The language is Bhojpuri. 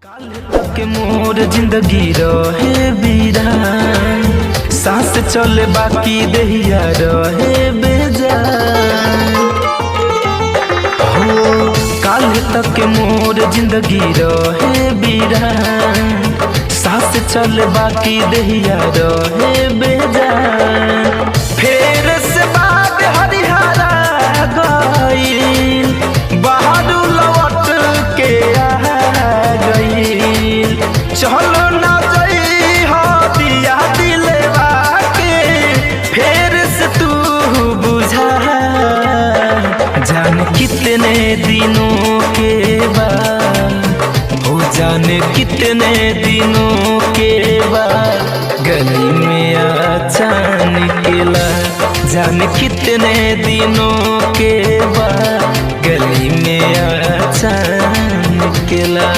काल तक मोर जिंदगी रहे वीरान, सांस चले बाकी दहिया रहे बेजान। हो काल तक मोर जिंदगी रहे वीरान, सांस चले बाकी दहिया रहे बेजान। फेर से बाग हरिहरा गईल, बहादुर लौट के चलो ना जई हो दिया दिलवा के, फेर से तू बुझा। जाने कितने दिनों के बाद, हो जाने कितने दिनों के बाद गली में अच्छा निकला। जाने कितने दिनों के बाद गली में अच्छा निकला।